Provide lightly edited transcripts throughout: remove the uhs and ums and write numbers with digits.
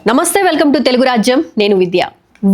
నమస్తే, welcome to Telugu రాజ్యం. నేను విద్య.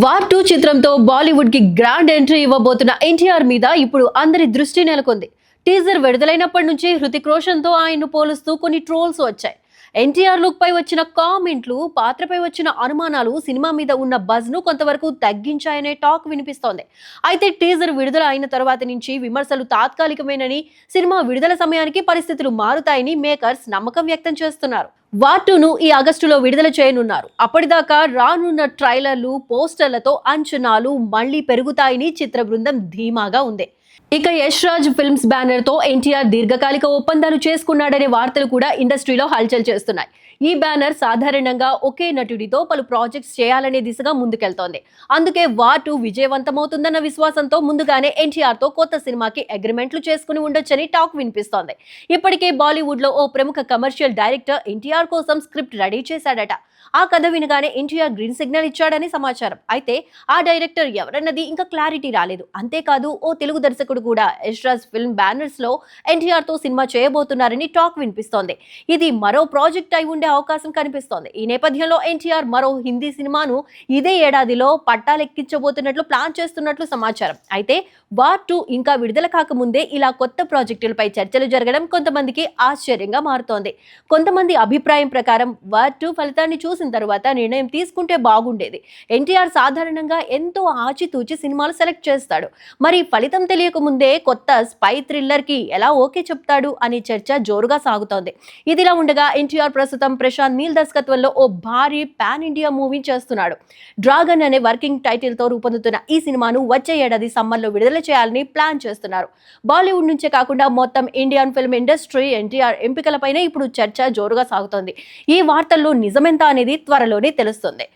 వార్ 2 చిత్రంతో బాలీవుడ్ కి గ్రాండ్ ఎంట్రీ ఇవ్వబోతున్న ఎన్టీఆర్ మీద ఇప్పుడు అందరి దృష్టి నెలకొంది. టీజర్ విడుదలైనప్పటి నుంచి హృతిక్ రోషన్ తో ఆయన్ను పోలుస్తూ కొన్ని ట్రోల్స్ వచ్చాయి. ఎన్టీఆర్ లుక్ పై వచ్చిన కామెంట్లు, పాత్రపై వచ్చిన అనుమానాలు సినిమా మీద ఉన్న బజ్ ను కొంతవరకు తగ్గించాయనే టాక్ వినిపిస్తోంది. అయితే టీజర్ విడుదల అయిన తర్వాత నుంచి విమర్శలు తాత్కాలికమేనని, సినిమా విడుదల సమయానికి పరిస్థితులు మారుతాయని మేకర్స్ నమ్మకం వ్యక్తం చేస్తున్నారు. వార్ 2ను ఈ ఆగస్టులో విడుదల చేయనున్నారు. అప్పటిదాకా రానున్న ట్రైలర్లు, పోస్టర్లతో అంచనాలు మళ్లీ పెరుగుతాయని చిత్ర బృందం ధీమాగా ఉంది. ఇక యష్ రాజ్ ఫిల్మ్స్ బ్యానర్ తో ఎన్టీఆర్ దీర్ఘకాలిక ఒప్పందాలు చేసుకున్నాడనే వార్తలు కూడా ఇండస్ట్రీలో హల్చల్ చేస్తున్నాయి. ఈ బ్యానర్ సాధారణంగా ఒకే నటుడితో పలు ప్రాజెక్ట్స్ చేయాలనే దిశగా ముందుకెళ్తోంది. అందుకే వార్ 2 విజయవంతమవుతుందన్న విశ్వాసంతో ముందుగానే ఎన్టీఆర్ తో కొత్త సినిమాకి అగ్రిమెంట్లు చేసుకుని ఉండొచ్చని టాక్ వినిపిస్తోంది. ఇప్పటికే బాలీవుడ్ లో ఓ ప్రముఖ కమర్షియల్ డైరెక్టర్ ఎన్టీఆర్ కోసం స్క్రిప్ట్ రెడీ చేశాడట. ఆ కథ వినగానే ఎన్టీఆర్ గ్రీన్ సిగ్నల్ ఇచ్చాడని సమాచారం. అయితే ఆ డైరెక్టర్ ఎవరన్నది ఇంకా క్లారిటీ రాలేదు. అంతేకాదు, ఓ తెలుగు దర్శకుడు కూడా యష్ రాజ్ ఫిల్మ్ బ్యానర్స్ లో ఎన్టీఆర్ తో సినిమా చేయబోతున్నారని టాక్ వినిపిస్తోంది. ఇది మరో ప్రాజెక్ట్ అయి ఉండే అవకాశం కనిపిస్తోంది. ఈ నేపథ్యంలో ఎన్టీఆర్ మరో హిందీ సినిమాను ఇదే ఏడాదిలో పట్టాలెక్కించబోతున్నట్లు ప్లాన్ చేస్తున్నట్లు సమాచారం. అయితే వార్ 2 ఇంకా విడుదల కాకముందే ఇలా కొత్త ప్రాజెక్టులపై చర్చలు జరగడం కొంతమందికి ఆశ్చర్యంగా మారుతోంది. కొంతమంది అభిప్రాయం ప్రకారం వార్ 2 ఫలితాన్ని చూసిన తర్వాత నిర్ణయం తీసుకుంటే బాగుండేది. ఎన్టీఆర్ సాధారణంగా ఎంతో ఆచితూచి సినిమాలు సెలెక్ట్ చేస్తాడు. మరి ఫలితం తెలియక ముందే కొత్త స్పై థ్రిల్లర్ కి ఎలా ఓకే చెప్తాడు అనే చర్చ జోరుగా సాగుతోంది. ఇదిలా ఉండగా ఎన్టీఆర్ ప్రస్తుతం ప్రశాంత్ నీల్ దర్శకత్వంలో ఓ భారీ పాన్ ఇండియా మూవీ చేస్తున్నాడు. డ్రాగన్ అనే వర్కింగ్ టైటిల్ తో రూపొందుతున్న ఈ సినిమాను వచ్చే ఏడాది సమ్మర్ లో విడుదల చేయాలని ప్లాన్ చేస్తున్నారు. బాలీవుడ్ నుంచే కాకుండా మొత్తం ఇండియన్ ఫిల్మ్ ఇండస్ట్రీ ఎన్టీఆర్ ఎంపికలపైనే ఇప్పుడు చర్చ జోరుగా సాగుతోంది. ఈ వార్తల్లో నిజమెంత అనేది త్వరలోనే తెలుస్తుంది.